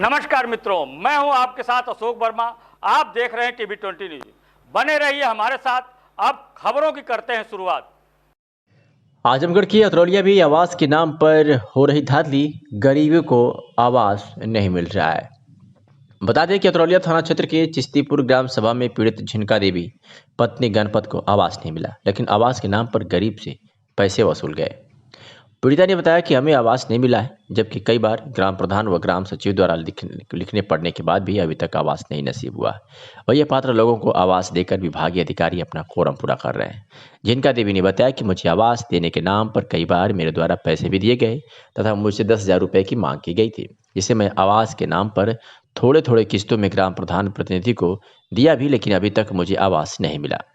नमस्कार मित्रों, मैं हूं आपके साथ अशोक वर्मा। आप देख रहे हैं टीवी 20 न्यूज। बने रहिए हमारे साथ। अब खबरों की करते हैं शुरुआत। आजमगढ़ की अतरौलिया भी आवास के नाम पर हो रही धांधली, गरीबों को आवास नहीं मिल रहा है। बता दें कि अतरौलिया थाना क्षेत्र के चिश्तीपुर ग्राम सभा में पीड़ित झिनका देवी पत्नी गणपत को आवास नहीं मिला, लेकिन आवास के नाम पर गरीब से पैसे वसूल गए। पीड़िता ने बताया कि हमें आवास नहीं मिला है, जबकि कई बार ग्राम प्रधान व ग्राम सचिव द्वारा लिखने पढ़ने के बाद भी अभी तक आवास नहीं नसीब हुआ। वही पात्र लोगों को आवास देकर विभागीय अधिकारी अपना कोरम पूरा कर रहे हैं। झिनका देवी ने बताया कि मुझे आवास देने के नाम पर कई बार मेरे द्वारा पैसे भी दिए गए तथा मुझसे 10,000 रुपये की मांग की गई थी, जिसे मैं आवास के नाम पर थोड़े थोड़े किस्तों में ग्राम प्रधान प्रतिनिधि को दिया भी, लेकिन अभी तक मुझे आवास नहीं मिला।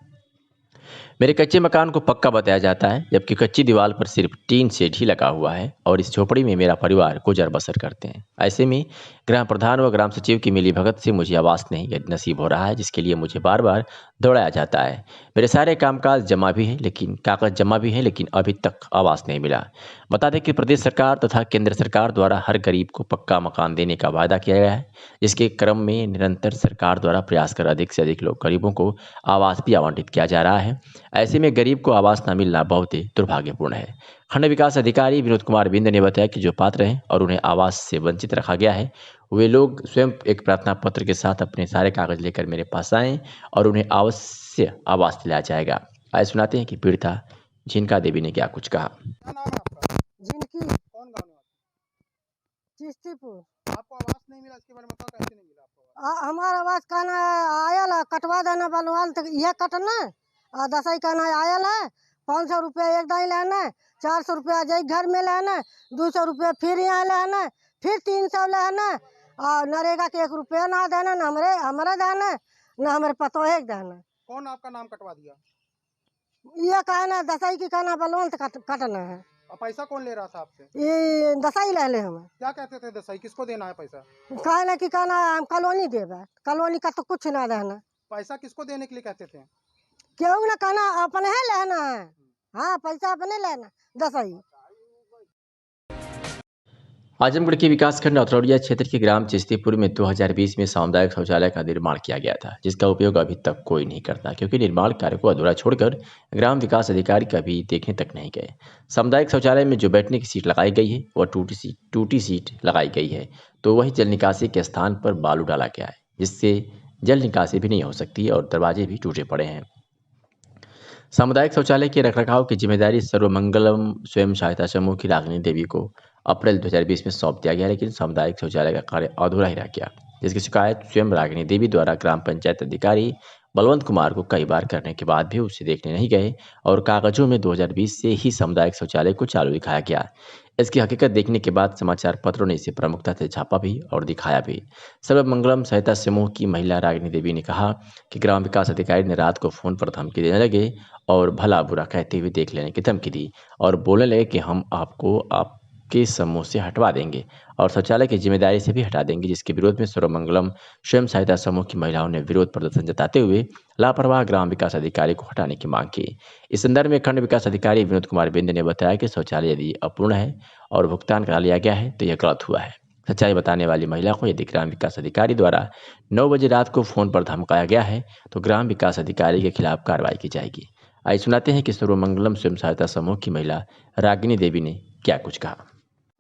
मेरे कच्चे मकान को पक्का बताया जाता है, जबकि कच्ची दीवार पर सिर्फ टीन शेड ही लगा हुआ है और इस झोपड़ी में मेरा परिवार गुजर बसर करते हैं। ऐसे में ग्राम प्रधान व ग्राम सचिव की मिलीभगत से मुझे आवास नहीं नसीब हो रहा है, जिसके लिए मुझे बार बार दौड़ाया जाता है। मेरे सारे कामकाज जमा भी हैं, लेकिन कागज जमा भी हैं, लेकिन अभी तक आवास नहीं मिला। बता दें कि प्रदेश सरकार तथा केंद्र सरकार द्वारा हर गरीब को पक्का मकान देने का वायदा किया गया है, जिसके क्रम में निरंतर सरकार द्वारा प्रयास कर अधिक से अधिक लोग गरीबों को आवास भी आवंटित किया जा रहा है। ऐसे में गरीब को आवास न मिलना बहुत ही दुर्भाग्यपूर्ण है। खंड विकास अधिकारी विनोद कुमार बिंद ने बताया कि जो पात्र हैं और उन्हें आवास से वंचित रखा गया है, वे लोग स्वयं एक प्रार्थना पत्र के साथ अपने सारे कागज लेकर मेरे पास आएं और उन्हें अवश्य आवास दिलाया जाएगा। आइए सुनाते हैं कि पीड़िता झिनका देवी ने क्या कुछ कहा। क्या नाम है आपका? जिनकी कौन गाँव निवासी? चिश्तीपुर आपको आवास नहीं मिला, इसके बारे में बताओ, कैसे नहीं मिला आपको आवास? हमारा आवाज कहना आयल है, कटवा देना बनवाल तक यह कटना और दसाई कहना आयल है। 500 रुपया एक दाई लेना, 400 रुपया जय घर में लेना, 200 रुपया फिर यहाँ लेना, फिर 300 लेना और नरेगा के 1 रुपया ना देना, न हमारे देना न हमारे पतोहे देना। कौन आपका नाम कटवा दिया? ये कहना दसाई की कहना बलवंत कटना है। और पैसा कौन ले रहा था आपसे? ये दसाई ले ले हमें। क्या कहते थे दसाई, किसको देना है पैसा? कहना कि कहना हम कॉलोनी देवे, कॉलोनी का तो कुछ ना देना। पैसा किसको देने के लिए कहते थे? क्यों ना कहना अपने ही लेना है। हाँ, पैसा अपने लेना दसाई। आजमगढ़ के विकासखंड अतरौलिया क्षेत्र के ग्राम चिश्तीपुर में 2020 में सामुदायिक शौचालय का निर्माण किया गया था, जिसका उपयोग अभी तक कोई नहीं करता, क्योंकि निर्माण कार्य को अधूरा छोड़कर ग्राम विकास अधिकारी कभी देखने तक नहीं गए। सामुदायिक शौचालय में जो बैठने की सीट लगाई गई है वह टूटी सीट लगाई गई है, तो वही जल निकासी के स्थान पर बालू डाला गया है, जिससे जल निकासी भी नहीं हो सकती और दरवाजे भी टूटे पड़े हैं। सामुदायिक शौचालय के रखरखाव की जिम्मेदारी सर्वमंगलम स्वयं सहायता समूह की रागिनी देवी को अप्रैल 2020 में सौंप दिया गया, लेकिन सामुदायिक शौचालय का कार्य अधूरा ही रह गया, जिसकी शिकायत स्वयं रागिनी देवी द्वारा ग्राम पंचायत अधिकारी बलवंत कुमार को कई बार करने के बाद भी उसे देखने नहीं गए और कागजों में 2020 से ही सामुदायिक शौचालय को चालू दिखाया गया। इसकी हकीकत देखने के बाद समाचार पत्रों ने इसे प्रमुखता से छापा भी और दिखाया भी। सर्वमंगलम सहायता समूह की महिला रागिनी देवी ने कहा कि ग्राम विकास अधिकारी ने रात को फोन पर धमकी देने लगे और भला बुरा कहते हुए देख लेने की धमकी दी और बोलने लगे कि हम आपको आपके समूह से हटवा देंगे और शौचालय की जिम्मेदारी से भी हटा देंगे, जिसके विरोध में सर्वमंगलम स्वयं सहायता समूह की महिलाओं ने विरोध प्रदर्शन जताते हुए लापरवाह ग्राम विकास अधिकारी को हटाने की मांग की। इस संदर्भ में खंड विकास अधिकारी विनोद कुमार बिंद ने बताया कि शौचालय यदि अपूर्ण है और भुगतान करा लिया गया है तो यह गलत हुआ है। सच्चाई बताने वाली महिला को यदि ग्राम विकास अधिकारी द्वारा 9 बजे रात को फोन पर धमकाया गया है तो ग्राम विकास अधिकारी के खिलाफ कार्रवाई की जाएगी। आइए सुनाते हैं कि सर्वमंगलम स्वयं सहायता समूह की महिला रागिनी देवी ने क्या कुछ कहा।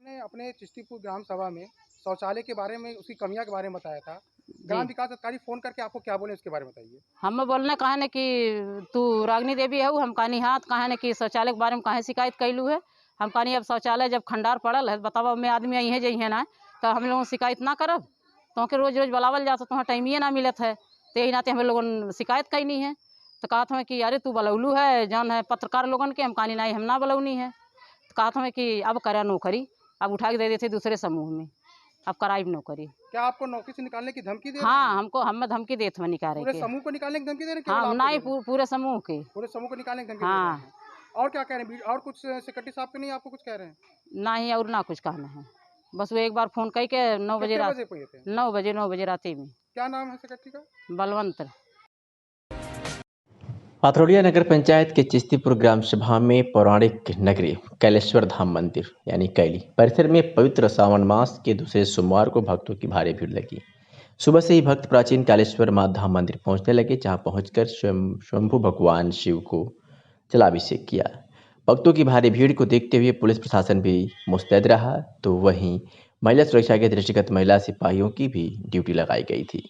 आपने अपने चिश्तीपुर ग्राम सभा में शौचालय के बारे में, उसकी कमियां के बारे में बताया था। ग्राम विकास अधिकारी फोन करके आपको क्या बोले, उसके बारे में बताइए। हम बोलने कहा न कि तू रागिनी देवी है, हम कहानी हाथ कहा न कि शौचालय के बारे में कहाँ शिकायत कैलू है। हम कहानी अब शौचालय जब खंडार पड़ल है, बतावा में आदमी यही है जही है ना, तो हम लोगों शिकायत ना करब, तो के रोज रोज बुलावल जाता तो टाइम ही ना मिलत है, तो यही नाते हम लोगों शिकायत कैनी है। तो कहा था कि अरे तू बुलौलू है जौन है पत्रकार लोगन के, हम कहानी नहीं हम ना बुलौनी है। तो कहा था कि अब करा नौकरी, अब उठा के दे देते दूसरे समूह में, अब कराई नौकरी। क्या आपको नौकरी से निकालने की धमकी दे रहे हैं? हाँ, हमको हम धमकी देते हैं निकाले पूरे के। समूह को निकालने की धमकी दे रहे हैं? केवल हाँ, आपको नहीं दे रहे हैं? पूरे समूह के। पूरे समूह को निकालने की धमकी दे हाँ। रहे हैं। और क्या कह रहे हैं? और कुछ सेक्रेटरी साहब के नहीं आपको कुछ कह रहे हैं? नहीं और ना कुछ कहना है, बस वो एक बार फोन कह के 9 बजे कितने रात, बजे को ये थे? 9 बजे रात में। क्या नाम है सेक्रेटरी का? बलवंत। पाथरोलिया नगर पंचायत के चिश्तीपुर ग्राम सभा में पौराणिक नगरी कैलेश्वर धाम मंदिर यानी कैली परिसर में पवित्र सावन मास के दूसरे सोमवार को भक्तों की भारी भीड़ लगी। सुबह से ही भक्त प्राचीन कालेश्वर मां धाम मंदिर पहुंचने लगे, जहां पहुंचकर स्वयंभू भगवान शिव को जलाभिषेक किया। भक्तों की भारी भीड़ को देखते हुए पुलिस प्रशासन भी मुस्तैद रहा, तो वहीं महिला सुरक्षा के दृष्टिगत महिला सिपाहियों की भी ड्यूटी लगाई गई थी।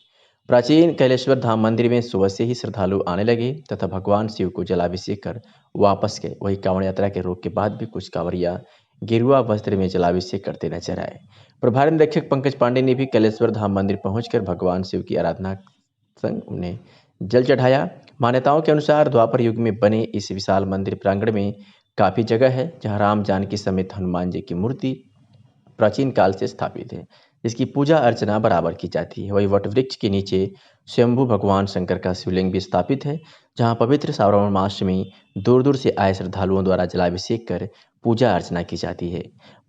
प्राचीन कैलेश्वर धाम मंदिर में सुबह से ही श्रद्धालु आने लगे तथा भगवान शिव को जलाभिषेक कर वापस गए। वही कांवड़ यात्रा के रोक के बाद भी कुछ कांवड़िया गेरुआ वस्त्र में जलाभिषेक करते नजर आए। प्रभारी निरीक्षक पंकज पांडे ने भी कैलेश्वर धाम मंदिर पहुंचकर भगवान शिव की आराधना संग उन्हें जल चढ़ाया। मान्यताओं के अनुसार द्वापर युग में बने इस विशाल मंदिर प्रांगण में काफी जगह है, जहां राम जानकी समेत हनुमान जी की मूर्ति प्राचीन काल से स्थापित है, जिसकी पूजा अर्चना बराबर की जाती है। वही वट वृक्ष के नीचे स्वयंभू भगवान शंकर का शिवलिंग भी स्थापित है, जहां पवित्र श्रावण मास में दूर दूर से आए श्रद्धालुओं द्वारा जलाभिषेक कर पूजा अर्चना की जाती है।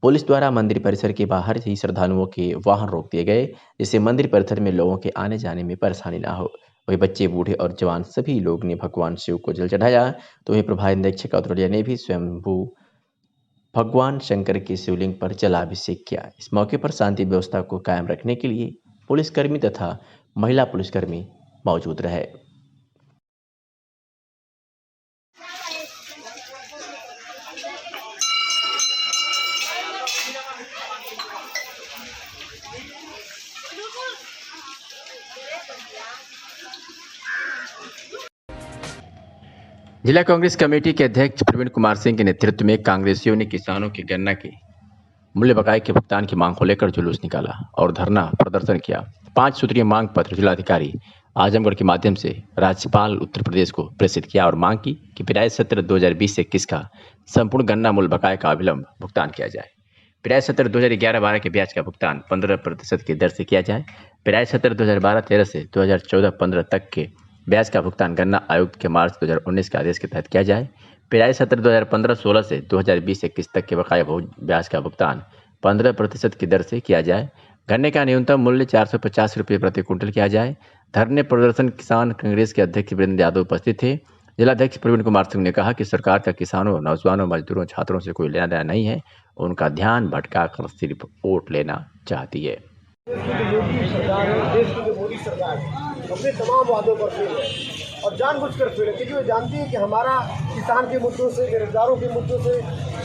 पुलिस द्वारा मंदिर परिसर के बाहर ही श्रद्धालुओं के वाहन रोक दिए गए, जिससे मंदिर परिसर में लोगों के आने जाने में परेशानी ना हो। वही बच्चे, बूढ़े और जवान सभी लोग ने भगवान शिव को जल चढ़ाया। तो वही प्रभारी निरीक्षक अतुलिया ने भी स्वयंभू भगवान शंकर के शिवलिंग पर जलाभिषेक किया। इस मौके पर शांति व्यवस्था को कायम रखने के लिए पुलिसकर्मी तथा महिला पुलिसकर्मी मौजूद रहे। जिला कांग्रेस कमेटी के अध्यक्ष प्रवीण कुमार सिंह के नेतृत्व में कांग्रेसियों ने किसानों की गन्ना के मूल्य बकाये के भुगतान की मांग को लेकर जुलूस निकाला और धरना प्रदर्शन किया। 5 सूत्रीय मांग पत्र जिलाधिकारी आजमगढ़ के माध्यम से राज्यपाल उत्तर प्रदेश को प्रेषित किया और मांग की कि पेराई सत्र 2020-21 का संपूर्ण गन्ना मूल्य बकाये का अविलंब भुगतान किया जाए। पेराई सत्र 2011-12 के ब्याज का भुगतान 15% की दर से किया जाए। पेराई सत्र 2012-13 से 2014-15 तक के ब्याज का भुगतान गन्ना आयुक्त के मार्च 2019 के आदेश के तहत किया जाए। पेराई सत्र 2015-16 से 2020-21 तक के बकाया ब्याज का भुगतान 15% की दर से किया जाए। गन्ने का न्यूनतम मूल्य 450 रुपये प्रति क्विंटल किया जाए। धरने प्रदर्शन किसान कांग्रेस के अध्यक्ष वीरेंद्र यादव उपस्थित थे। जिलाध्यक्ष प्रवीण कुमार सिंह ने कहा कि सरकार का किसानों, नौजवानों, मजदूरों, छात्रों से कोई लेना देना नहीं है। उनका ध्यान भटका कर सिर्फ वोट लेना चाहती है। योगी सरकार है, देश की जो मोदी सरकार है, अपने तमाम वादों पर फेल है और जानबूझकर फेल है, क्योंकि वो जानती है कि हमारा किसान के मुद्दों से, बेरोजगारों के मुद्दों से,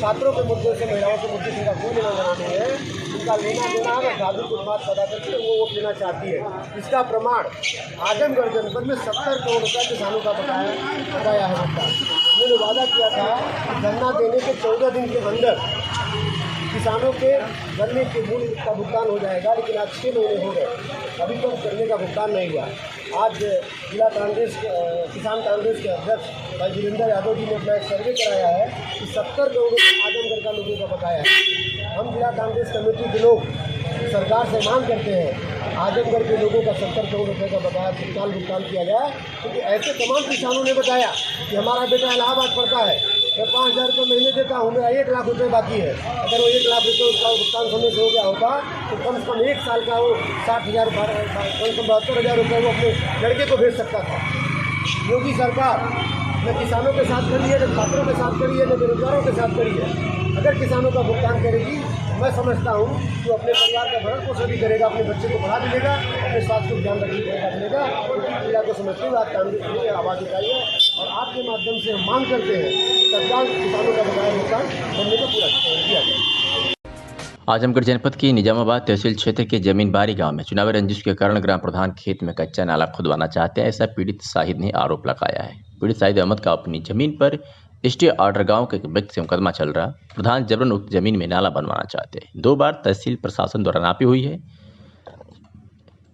छात्रों के मुद्दों से, महिलाओं के मुद्दों से कोई लेना देना नहीं है। उनका लेना देना है जादू को बात पैदा करके वो वोट लेना चाहती है। इसका प्रमाण आजमगढ़ जनपद में 70 करोड़ रुपया किसानों का बकाया है। उन्होंने वादा किया था कि गन्ना देने के 14 दिन के अंदर किसानों के गन्ने के मूल्य का भुगतान हो जाएगा, लेकिन आज 6 महीने हो गए, अभी तक गन्ने का भुगतान नहीं हुआ। आज जिला कांग्रेस किसान कांग्रेस के अध्यक्ष भाई वीरेंद्र यादव जी ने अपना एक सर्वे कराया है कि 70 करोड़ आजमगढ़ का लोगों का बकाया है। हम जिला कांग्रेस कमेटी के लोग सरकार से मांग करते हैं आजमगढ़ के लोगों का 70 करोड़ रुपये का बकाया तत्काल भुगतान किया जाए, क्योंकि ऐसे तमाम किसानों ने बताया कि हमारा बेटा इलाहाबाद पढ़ता है, मैं 5,000 रुपये महीने देता हूँ, मेरा 1 लाख रुपये बाकी है। अगर वो 1 लाख रुपये उसका भुगतान समय से हो गया होता तो कम से कम 1 साल का वो 60,000 कम से कम 72,000 रुपये वो अपने लड़के को भेज सकता था। योगी सरकार न किसानों के साथ खड़ी है, न छात्रों के साथ खड़ी है, न बेरोजगारों के साथ खड़ी है। अगर किसानों का भुगतान करेगी, मैं समझता हूँ कि अपने परिवार का भरण पोषण भी करेगा, अपने बच्चे को पढ़ा भी लेगा, अपने स्वास्थ्य को ध्यान रखने का मिलेगा। क्योंकि जिला को समझते हुए आज कांग्रेस की आवाज़ उठाई है और आपके माध्यम से हम मांग करते हैं सरकार किसानों का बकाया भुगतान करने को पूरा किया जाए। आजमगढ़ जनपद की निजामाबाद तहसील क्षेत्र के जमीन बारी गांव में चुनावी रंजिश के कारण ग्राम प्रधान खेत में कच्चा नाला खुदवाना चाहते हैं, ऐसा पीड़ित शाहिद ने आरोप लगाया है। पीड़ित शाहिद अहमद का अपनी जमीन पर स्टे ऑर्डर गांव के व्यक्ति से मुकदमा चल रहा। प्रधान जबरन उक्त जमीन में नाला बनवाना चाहते हैं। 2 बार तहसील प्रशासन द्वारा नापी हुई है,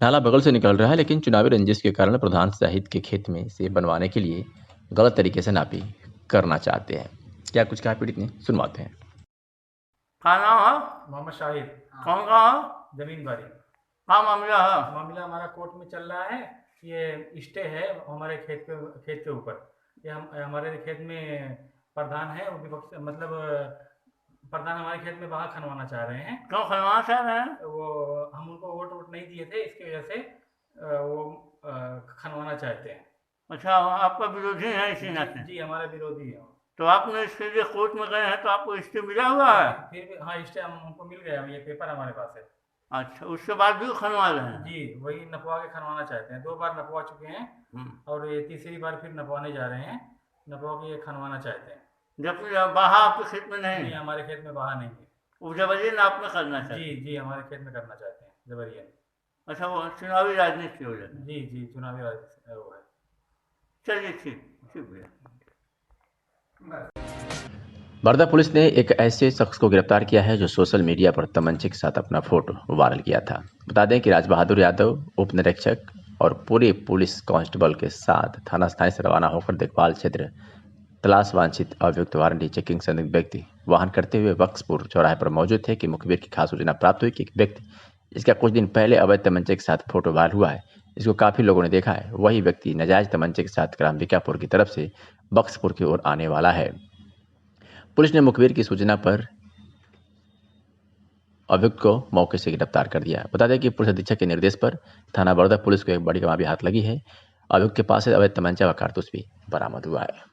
नाला बगल से निकल रहा है, लेकिन चुनावी रंजिश के कारण प्रधान शाहिद के खेत में से बनवाने के लिए गलत तरीके से नापी करना चाहते हैं। क्या कुछ कहा पीड़ित ने, सुनवाते हैं। का नाम है? मोहम्मद शाहिद। कौन का है? जमीन बारी का मामला है? मामला हमारा कोर्ट में चल रहा है। ये स्टे है हमारे खेत के ऊपर। ये हमारे खेत में प्रधान है, वो विपक्ष मतलब प्रधान हमारे खेत में बाहर खनवाना चाह रहे हैं। क्यों खनवाना चाह रहे हैं? वो हम उनको वोट नहीं दिए थे, इसकी वजह से वो खनवाना चाहते हैं। अच्छा, आपका विरोधी है इसी नाते? जी हमारे विरोधी है। तो आपने इसके लिए कोर्ट में गए हैं तो आपको स्टे मिला हुआ है? फिर भी हाँ स्टे हमको मिल गया, ये पेपर हमारे पास है। अच्छा, उसके बाद भी खनवा रहे हैं? जी वही नपवा के खनवाना चाहते हैं, 2 बार नपवा चुके हैं और ये तीसरी बार फिर नपवाने जा रहे हैं, नपवा के ये खनवाना चाहते हैं। जबकि बाहा आपके खेत में नहीं नहीं है? हमारे खेत में बहा नहीं है। वो जबरन आप में करना चाहिए? जी जी हमारे खेत में करना चाहते हैं जबरियन। अच्छा, वो चुनावी राजनीति की वजह से? जी जी चुनावी राजनीति वो है। चलिए ठीक ठीक भैया। बड़ौदा पुलिस ने एक ऐसे शख्स को गिरफ्तार किया है जो सोशल मीडिया पर तमंचे के साथ अपना फोटो वायरल किया था। बता दें कि राज बहादुर यादव उप निरीक्षक और पूरे पुलिस कांस्टेबल के साथ थाना स्थानीय से रवाना होकर देखभाल क्षेत्र तलाश वांछित अभियुक्त वारंटी चेकिंग संदिग्ध व्यक्ति वाहन करते हुए बक्सपुर चौराहे पर मौजूद थे कि मुखबिर की खास सूचना प्राप्त हुई कि एक व्यक्ति जिसका कुछ दिन पहले अवैध तमंचे के साथ फोटो वायरल हुआ है, इसको काफ़ी लोगों ने देखा है, वही व्यक्ति नाजायज तमंचे के साथ ग्राम बिकापुर की तरफ से बक्सपुर की ओर आने वाला है। पुलिस ने मुखबिर की सूचना पर अभियुक्त को मौके से गिरफ्तार कर दिया। बता दें कि पुलिस अधीक्षक के निर्देश पर थाना बड़ौदा पुलिस को एक बड़ी कामयाबी हाथ लगी है। अभियुक्त के पास से अवैध तमंचा व कारतूस भी बरामद हुआ है।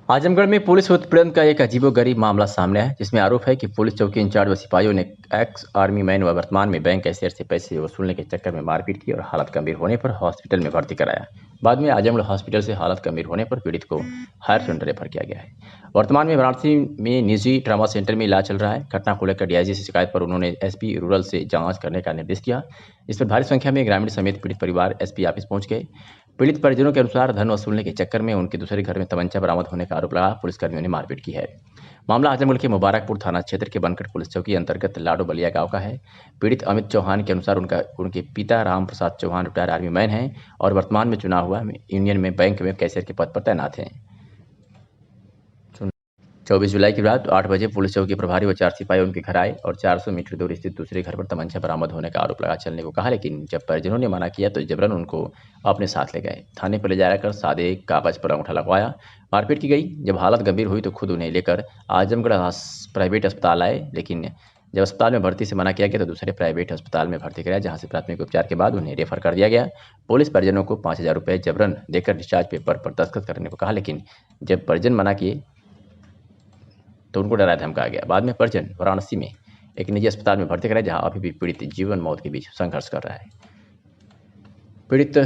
आजमगढ़ में पुलिस उत्पीड़न का एक अजीबोगरीब मामला सामने है, जिसमें आरोप है कि पुलिस चौकी इंचार्ज व सिपाहियों ने एक्स आर्मी मैन व वर्तमान में बैंक कैशियर से पैसे वसूलने के चक्कर में मारपीट की और हालत गंभीर होने पर हॉस्पिटल में भर्ती कराया। बाद में आजमगढ़ हॉस्पिटल से हालत गंभीर होने पर पीड़ित को हायर सेंटर रेफर किया गया है। वर्तमान में वाराणसी में निजी ट्रामा सेंटर में इलाज चल रहा है। घटना को लेकर डीआईजी से शिकायत पर उन्होंने एसपी रूरल से जांच करने का निर्देश दिया। इस पर भारी संख्या में ग्रामीण समेत पीड़ित परिवार एसपी ऑफिस पहुंच गए। पीड़ित परिजनों के अनुसार धन वसूलने के चक्कर में उनके दूसरे घर में तमंचा बरामद होने का आरोप लगा पुलिसकर्मियों ने मारपीट की है। मामला आजमगढ़ के मुबारकपुर थाना क्षेत्र के बनकट पुलिस चौकी अंतर्गत लाडो बलिया गांव का है। पीड़ित अमित चौहान के अनुसार उनके पिता Ram Prasad Chauhan retire army man हैं और वर्तमान में चुना हुआ यूनियन में बैंक में कैशियर के पद पर तैनात हैं। 24 जुलाई की रात 8 बजे पुलिस चौकी प्रभारी व 4 सिपाही उनके घर आए और 400 मीटर दूर स्थित दूसरे घर पर तमंचा बरामद होने का आरोप लगा चलने को कहा, लेकिन जब परिजनों ने मना किया तो जबरन उनको अपने साथ ले गए। थाने पर ले जाकर सादे कागज पर अंगूठा लगवाया, मारपीट की गई। जब हालत गंभीर हुई तो खुद उन्हें लेकर आजमगढ़ प्राइवेट अस्पताल आए, लेकिन जब अस्पताल में भर्ती से मना किया गया तो दूसरे प्राइवेट अस्पताल में भर्ती कराया, जहां से प्राथमिक उपचार के बाद उन्हें रेफर कर दिया गया। पुलिस परिजनों को 5000 रुपये जबरन देकर डिस्चार्ज पेपर पर दस्तखत करने को कहा, लेकिन जब परिजन मना किए तो उनको डराया धमकाया गया। बाद में परिजन वाराणसी में एक निजी अस्पताल में भर्ती कराया, जहां अभी भी पीड़ित जीवन मौत के बीच संघर्ष कर रहा है। पीड़ित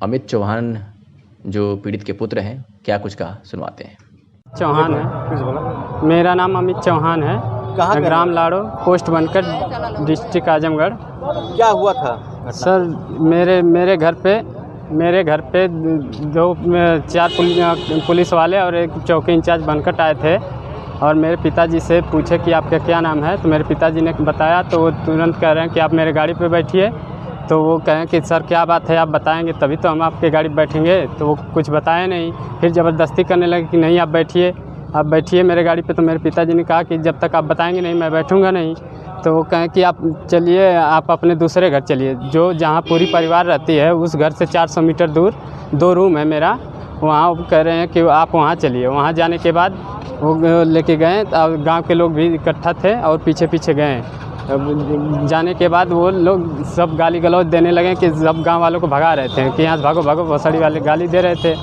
अमित चौहान जो पीड़ित के पुत्र हैं, क्या कुछ कहा सुनवाते हैं। चौहान है, मेरा नाम अमित चौहान है। कहाँ ग्राम लाड़ो, पोस्ट बनकर, डिस्ट्रिक्ट आजमगढ़। क्या हुआ था? सर मेरे घर पे 4 पुलिस वाले और एक चौकी इंचार्ज बनकर आए थे और मेरे पिताजी से पूछे कि आपका क्या नाम है, तो मेरे पिताजी ने बताया तो वो तुरंत कह रहे हैं कि आप मेरे गाड़ी पे बैठिए। तो वो कहें कि सर क्या बात है, आप बताएंगे तभी तो हम आपके गाड़ी पे बैठेंगे। तो वो कुछ बताए नहीं, फिर ज़बरदस्ती करने लगे कि नहीं आप बैठिए मेरे गाड़ी पे। तो मेरे पिताजी ने कहा कि जब तक आप बताएंगे नहीं मैं बैठूंगा नहीं। तो वो कहें कि आप चलिए, आप अपने दूसरे घर चलिए, जो जहाँ पूरी परिवार रहती है उस घर से 400 मीटर दूर 2 रूम है मेरा, वहाँ वो कह रहे हैं कि आप वहाँ चलिए। वहाँ जाने के बाद वो लेके गए और गांव के लोग भी इकट्ठा थे और पीछे गए। जाने के बाद वो लोग सब गाली गलौज देने लगे कि सब गांव वालों को भगा रहे थे कि यहाँ से भागो, भोसड़ी वाले गाली दे रहे थे।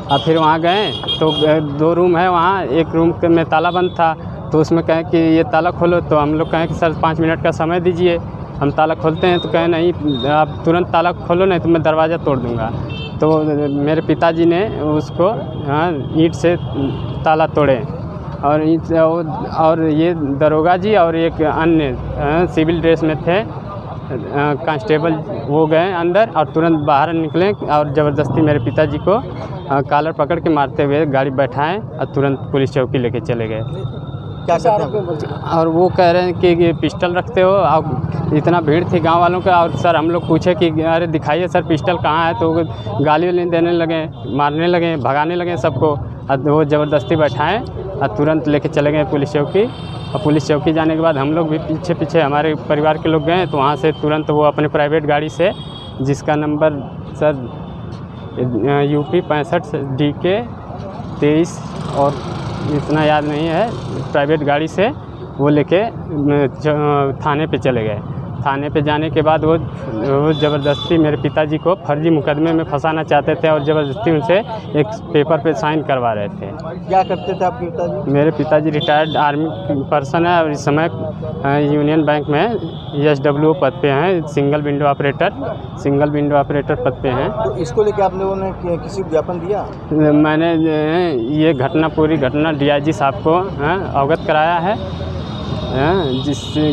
और फिर वहाँ गए तो 2 रूम है वहाँ, एक रूम में ताला बंद था, तो उसमें कहें कि ये ताला खोलो। तो हम लोग कहें कि सर 5 मिनट का समय दीजिए, हम ताला खोलते हैं। तो कहें नहीं आप तुरंत ताला खोलो नहीं तो मैं दरवाज़ा तोड़ दूँगा। तो मेरे पिताजी ने उसको ईंट से ताला तोड़े और ये दरोगा जी और एक अन्य सिविल ड्रेस में थे कांस्टेबल, वो गए अंदर और तुरंत बाहर निकले और ज़बरदस्ती मेरे पिताजी को कॉलर पकड़ के मारते हुए गाड़ी बैठाएं और तुरंत पुलिस चौकी लेके चले गए। क्या करते हैं? और वो कह रहे हैं कि पिस्टल रखते हो। अब इतना भीड़ थी गांव वालों का और सर हम लोग पूछे कि अरे दिखाइए सर पिस्टल कहाँ है, तो गाली वाली देने लगे, मारने लगे, भगाने लगे सबको। और वो ज़बरदस्ती बैठाएं और तुरंत लेके चले गए पुलिस चौकी। और पुलिस चौकी जाने के बाद हम लोग भी पीछे हमारे परिवार के लोग गए, तो वहाँ से तुरंत वो अपने प्राइवेट गाड़ी से, जिसका नंबर सर UP 65 DK 23 और इतना याद नहीं है, प्राइवेट गाड़ी से वो लेके थाने पे चले गए। थाने पे जाने के बाद वो ज़बरदस्ती मेरे पिताजी को फर्जी मुकदमे में फंसाना चाहते थे और ज़बरदस्ती उनसे एक पेपर पे साइन करवा रहे थे। क्या करते थे आपके पिताजी? मेरे पिताजी रिटायर्ड आर्मी पर्सन है और इस समय यूनियन बैंक में SWO पद पे हैं, सिंगल विंडो ऑपरेटर पद पे हैं। तो इसको लेकर आप लोगों ने किसी को ज्ञापन दिया? मैंने ये पूरी घटना DIG साहब को अवगत कराया है,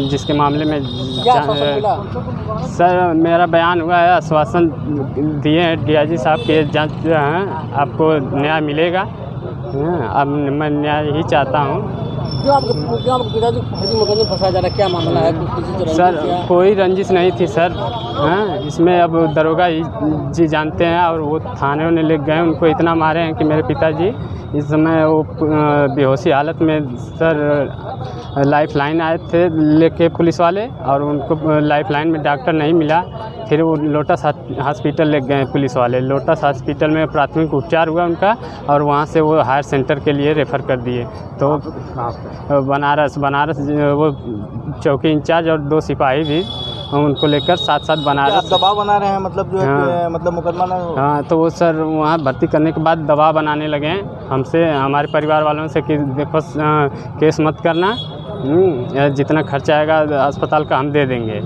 जिसके मामले में सर मेरा बयान हुआ है, आश्वासन दिए हैं DIG साहब के जांच आपको न्याय मिलेगा। अब मैं न्याय ही चाहता हूँ। क्यों आपके पिताजी फर्जी मुकदमे में फंसाया जा रहा है, क्या मामला है? सर कोई रंजिश नहीं थी सर। इसमें अब दरोगा जी जानते हैं और वो थाने में ले गए, उनको इतना मारे हैं कि मेरे पिताजी इस समय वो बेहोशी हालत में सर लाइफ लाइन आए थे लेके पुलिस वाले, और उनको लाइफ लाइन में डॉक्टर नहीं मिला, फिर वो लोटस हॉस्पिटल ले गए पुलिस वाले। लोटस हॉस्पिटल में प्राथमिक उपचार हुआ उनका और वहाँ से वो हायर सेंटर के लिए रेफ़र कर दिए। तो बनारस वो चौकी इंचार्ज और 2 सिपाही भी उनको लेकर साथ बनारस दबाव बना रहे हैं, मतलब जो है मतलब मुकदमा ना हो। हाँ, तो वो सर वहाँ भर्ती करने के बाद दबाव बनाने लगे हैं हमसे, हमारे परिवार वालों से कि देखो केस मत करना, जितना खर्चा आएगा अस्पताल का हम दे देंगे।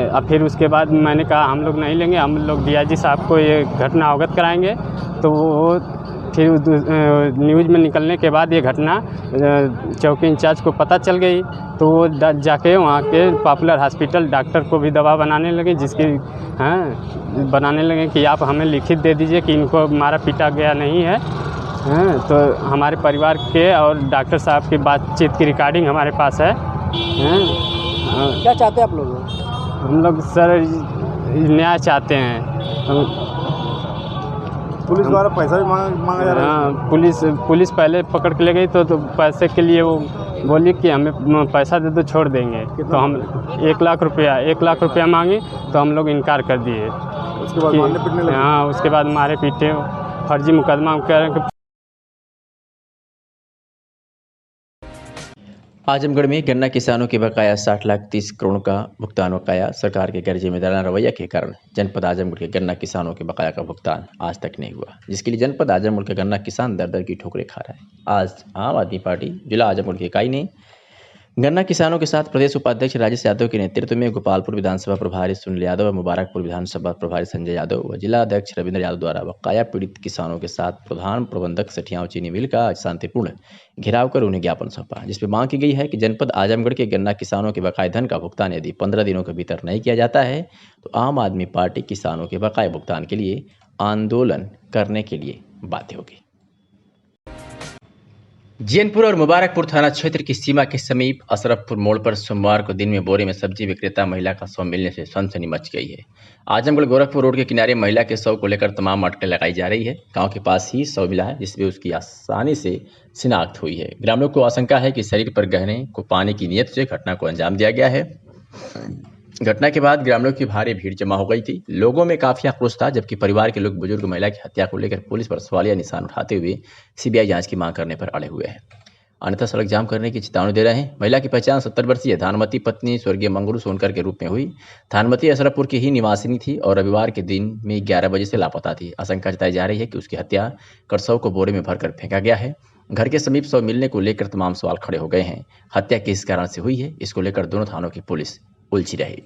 अब फिर उसके बाद मैंने कहा हम लोग नहीं लेंगे, हम लोग DIG साहब को ये घटना अवगत कराएंगे। तो वो फिर न्यूज़ में निकलने के बाद ये घटना चौकी इंचार्ज को पता चल गई, तो वो जाके वहाँ के पॉपुलर हॉस्पिटल डॉक्टर को भी दबाव बनाने लगे, बनाने लगे कि आप हमें लिखित दे दीजिए कि इनको मारा पीटा गया नहीं है। तो हमारे परिवार के और डॉक्टर साहब की बातचीत की रिकॉर्डिंग हमारे पास है। क्या चाहते हैं आप लोग? हम लोग सर न्याय चाहते हैं। पुलिस द्वारा पैसा भी मांगा जा रहा है? हाँ, पुलिस पहले पकड़ के ले गई, तो पैसे के लिए वो बोली कि हमें पैसा दे दो छोड़ देंगे। तो हम 1 लाख रुपया मांगे, तो हम लोग इनकार कर दिए। उसके बाद मारने पीटने लगे? हाँ, उसके बाद मारे पीटे, फर्जी मुकदमा कह रहे हैं। आजमगढ़ में गन्ना किसानों के बकाया 60 लाख 30 करोड़ का भुगतान बकाया। सरकार के गैर जिम्मेदाराना रवैया के कारण जनपद आजमगढ़ के गन्ना किसानों के बकाया का भुगतान आज तक नहीं हुआ, जिसके लिए जनपद आजमगढ़ के गन्ना किसान दर दर की ठोकरें खा रहा है। आज आम आदमी पार्टी जिला आजमगढ़ की इकाई ने गन्ना किसानों के साथ प्रदेश उपाध्यक्ष राजेश यादव के नेतृत्व में गोपालपुर विधानसभा प्रभारी सुनील यादव व मुबारकपुर विधानसभा प्रभारी संजय यादव व जिला अध्यक्ष रविंद्र यादव द्वारा बकाया पीड़ित किसानों के साथ प्रधान प्रबंधक सठियाव चीनी मिल का आज शांतिपूर्ण घेराव कर उन्हें ज्ञापन सौंपा, जिसमें मांग की गई है कि जनपद आजमगढ़ के गन्ना किसानों के बकाया धन का भुगतान यदि 15 दिनों के भीतर नहीं किया जाता है तो आम आदमी पार्टी किसानों के बकाया भुगतान के लिए आंदोलन करने के लिए बाध्य होगी। जैनपुर और मुबारकपुर थाना क्षेत्र की सीमा के समीप अशरफपुर मोड़ पर सोमवार को दिन में बोरे में सब्जी विक्रेता महिला का शव मिलने से सनसनी मच गई है। आजमगढ़ गोरखपुर रोड के किनारे महिला के शव को लेकर तमाम अटकलें लगाई जा रही है। गांव के पास ही शव मिला है, जिसमें उसकी आसानी से शिनाख्त हुई है। ग्रामीणों को आशंका है कि शरीर पर गहने को पाने की नीयत से घटना को अंजाम दिया गया है। घटना के बाद ग्रामीणों की भारी भीड़ जमा हो गई थी। लोगों में काफी आक्रोश था, जबकि परिवार के लोग बुजुर्ग महिला की हत्या को लेकर पुलिस पर सवालिया निशान उठाते हुए सीबीआई जांच की मांग करने पर अड़े हुए हैं, अन्यथा सड़क जाम करने की चेतावनी दे रहे हैं। महिला की पहचान 70 वर्षीय धानमती पत्नी स्वर्गीय मंगरू सोनकर के रूप में हुई। धानमती अशरफपुर की ही निवासिनी थी और रविवार के दिन में 11 बजे से लापता थी। आशंका जताई जा रही है कि उसकी हत्या कर शव को बोरे में भरकर फेंका गया है। घर के समीप शव मिलने को लेकर तमाम सवाल खड़े हो गए हैं। हत्या किस कारण से हुई है, इसको लेकर दोनों थानों की पुलिस उलझी रही।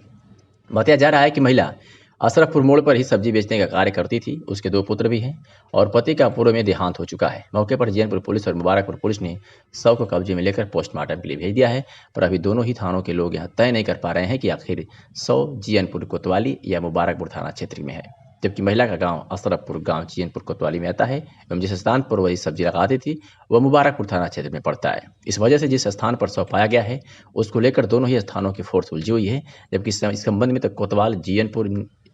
बताया जा रहा है कि महिला अशरफपुर मोड़ पर ही सब्जी बेचने का कार्य करती थी। उसके 2 पुत्र भी हैं और पति का पूर्व में देहांत हो चुका है। मौके पर जैनपुर पुलिस और मुबारकपुर पुलिस ने शव को कब्जे में लेकर पोस्टमार्टम के लिए भेज दिया है, पर अभी दोनों ही थानों के लोग यह तय नहीं कर पा रहे हैं कि आखिर शव जैनपुर कोतवाली या मुबारकपुर थाना क्षेत्र में है, जबकि महिला का गांव अशरफपुर गांव जैनपुर कोतवाली में आता है एवं जिस स्थान पर वही सब्जी लगाती थी वह मुबारकपुर थाना क्षेत्र में पड़ता है। इस वजह से जिस स्थान पर शव पाया गया है उसको लेकर दोनों ही स्थानों की फोर्स उलझी हुई है, जबकि इस संबंध में तक कोतवाल जैनपुर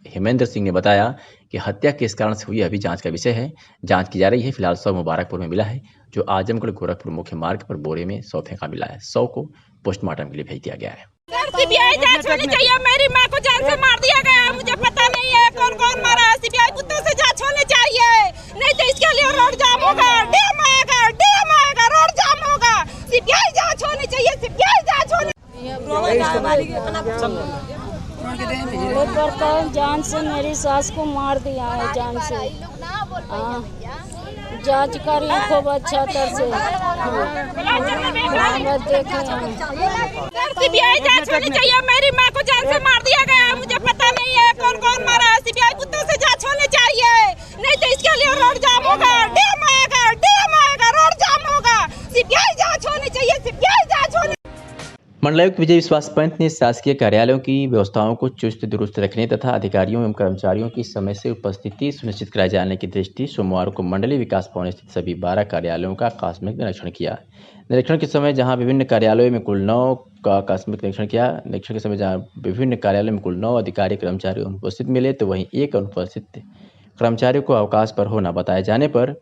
हेमेंद्र सिंह ने बताया कि हत्या किस कारण से हुई अभी जांच का विषय है, जांच की जा रही है। फिलहाल शव मुबारकपुर में मिला है, जो आजमगढ़ गोरखपुर मुख्य मार्ग पर बोरे में शव फेंका मिला है। शव को पोस्टमार्टम के लिए भेज दिया गया है। सीबीआई जांच होनी चाहिए। मेरी माँ को जान से मार दिया गया, मुझे पता नहीं है कौन कौन मारा है। सीबीआई कुत्तों से जांच होनी चाहिए, नहीं तो इसके लिए रोड जाम होगा, डैम आएगा, रोड जाम होगा। सीबीआई जांच होनी चाहिए, सीबीआई जांच होनी। जान से मेरी सास को मार दिया है, जान से। हाँ, जांच कर लें खूब अच्छा तरह से। बस देखें सीबीआई जांच होनी चाहिए। मेरी माँ को जान से मार दिया गया, मुझे पता नहीं है कौन कौन मारा। सीबीआई कुत्तों से जांच होनी चाहिए, नहीं तो इसके लिए रोड जाम होगा, डैम आएगा, रोड जाम होगा। सीबीआई जांच होनी चाहिए, सीबीआई जांच होनी। मंडलायुक्त विजय विश्वास पंत ने शासकीय कार्यालयों की व्यवस्थाओं को चुस्त दुरुस्त रखने तथा अधिकारियों एवं कर्मचारियों की समय से उपस्थिति सुनिश्चित कराए जाने की दृष्टि सोमवार को मंडलीय विकास भवन स्थित सभी 12 कार्यालयों का आकस्मिक निरीक्षण किया। निरीक्षण के समय जहां विभिन्न कार्यालयों में कुल 9 का आकस्मिक निरीक्षण किया। निरीक्षण के समय जहां विभिन्न कार्यालयों में कुल 9 अधिकारी कर्मचारी अनुपस्थित मिले तो वहीं एक अनुपस्थित कर्मचारियों को अवकाश पर होना बताए जाने पर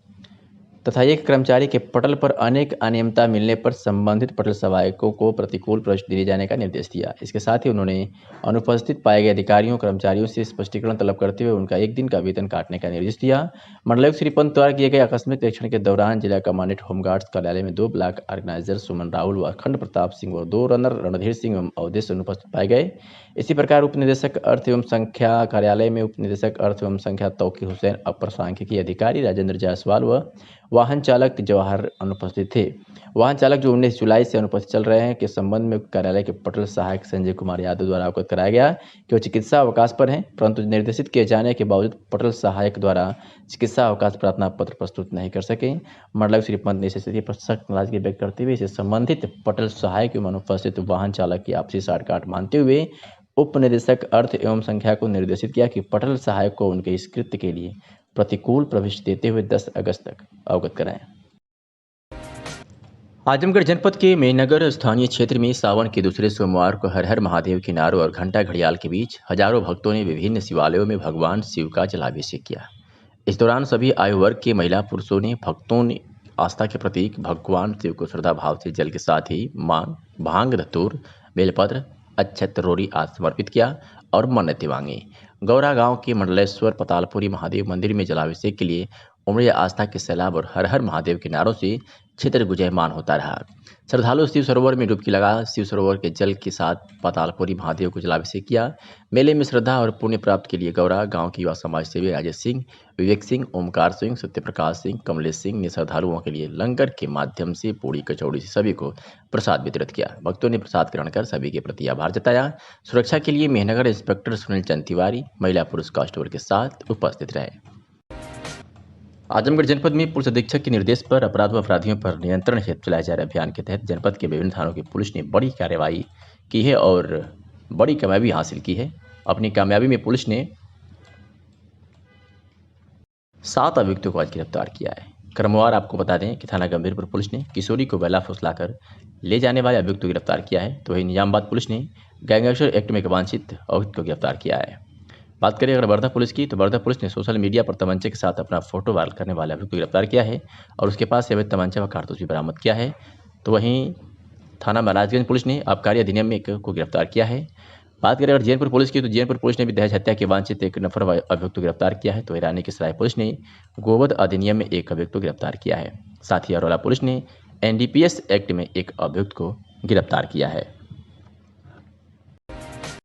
तथा एक कर्मचारी के पटल पर अनेक अनियमितता मिलने पर संबंधित पटल सहायकों को प्रतिकूल प्रविष्टि दिए जाने का निर्देश दिया। इसके साथ ही उन्होंने अनुपस्थित पाए गए अधिकारियों कर्मचारियों से स्पष्टीकरण तलब करते हुए उनका 1 दिन का वेतन काटने का निर्देश दिया। मंडलायुक्त श्री पंत द्वारा किए गए आकस्मिक निरीक्षण के दौरान जिला कमांडेंट होमगार्ड्स कार्यालय में 2 ब्लॉक ऑर्गेनाइजर सुमन राहुल व अखंड प्रताप सिंह और 2 रनर रणधीर सिंह एवं अवधेश अनुपस्थित पाए गए। इसी प्रकार उप निदेशक अर्थ एवं संख्या कार्यालय में उप निदेशक अर्थ एवं संख्या तौकीर हुसैन, अपर सांख्यिकी अधिकारी राजेंद्र जायसवाल व वाहन चालक जवाहर अनुपस्थित थे। वाहन चालक जो 19 जुलाई से अनुपस्थित चल रहे हैं के संबंध में कार्यालय के पटल सहायक संजय कुमार यादव द्वारा अवगत कराया गया कि वो चिकित्सा अवकाश पर हैं, परंतु निर्देशित किए जाने के बावजूद पटल सहायक द्वारा चिकित्सा अवकाश प्रार्थना पत्र प्रस्तुत नहीं कर सके। मंडलायुक्त श्री पंत ने इस स्थिति पर सख्त नाराजगी व्यक्त करते हुए इसे संबंधित पटल सहायक एवं अनुपस्थित वाहन चालक की आपसी साठगांठ मानते हुए उप निदेशक अर्थ एवं संख्या को निर्देशित किया कि पटल सहायक को उनके इस कृत्य के लिए प्रतिकूल प्रविष्टि देते हुए 10 अगस्त तक अवगत कराएं। आजमगढ़ जनपद के मेहनगर स्थानीय क्षेत्र में सावन के दूसरे सोमवार को हर हर महादेव के नारों और घंटा घड़ियाल के बीच हजारों भक्तों ने विभिन्न शिवालयों में भगवान शिव का जलाभिषेक किया। इस दौरान सभी आयु वर्ग के महिला पुरुषों ने भक्तों ने आस्था के प्रतीक भगवान शिव को श्रद्धा भाव से जल के साथ ही मांग, भांग, धतूर, बेलपत्र, अक्षत, रोड़ी आदि समर्पित किया और मन्नतें मांगी। गौरा गांव के मंडलेश्वर पतालपुरी महादेव मंदिर में जलाभिषेक के लिए उमड़ी आस्था के सैलाब और हर हर महादेव के नारों से क्षेत्र गुंजायमान होता रहा। श्रद्धालु शिव सरोवर में डुबकी लगा शिव सरोवर के जल के साथ पतालपुरी महादेव को जलाभिषेक किया। मेले में श्रद्धा और पुण्य प्राप्त के लिए गौरा गांव के युवा समाज सेवी राजेश सिंह, विवेक सिंह, ओमकार सिंह, सत्यप्रकाश सिंह, कमलेश सिंह ने श्रद्धालुओं के लिए लंगर के माध्यम से पूड़ी कचौड़ी से सभी को प्रसाद वितरित किया। भक्तों ने प्रसाद ग्रहण कर सभी के प्रति आभार जताया। सुरक्षा के लिए मेहनगर इंस्पेक्टर सुनील चंद तिवारी महिला पुरुष कांस्टेबल के साथ उपस्थित रहे। आजमगढ़ जनपद में पुलिस अधीक्षक के निर्देश पर अपराध व अपराधियों पर नियंत्रण हेतु चलाए जा रहे अभियान के तहत जनपद के विभिन्न थानों की पुलिस ने बड़ी कार्रवाई की है और बड़ी कामयाबी हासिल की है। अपनी कामयाबी में पुलिस ने 7 अभियुक्तों को आज गिरफ्तार किया है। क्रमवार आपको बता दें कि थाना गंभीरपुर पुलिस ने किशोरी को बेला फुसलाकर ले जाने वाले अभियुक्त को गिरफ्तार किया है, तो वही निजामाबाद पुलिस ने गैंगस्टर एक्ट में वांछित अभियुक्त को गिरफ्तार किया है। बात करें अगर वर्धा पुलिस की, तो वर्धा पुलिस ने सोशल मीडिया पर तमंचे के साथ अपना फोटो वायरल करने वाले अभियुक्त को गिरफ्तार किया है और उसके पास से अवैध तमंचा व कारतूस भी बरामद किया है। तो वहीं थाना महाराजगंज पुलिस ने आबकारी अधिनियम में एक को गिरफ्तार किया है। बात करें अगर जैनपुर पुलिस की, तो जैनपुर पुलिस ने भी दहेज हत्या के वांछित एक नफर अभियुक्त को गिरफ्तार किया है। तो ईरानी की सराय पुलिस ने गोवध अधिनियम में एक अभियुक्त को गिरफ्तार किया है। साथ ही अरोला पुलिस ने NDPS एक्ट में एक अभियुक्त को गिरफ्तार किया है।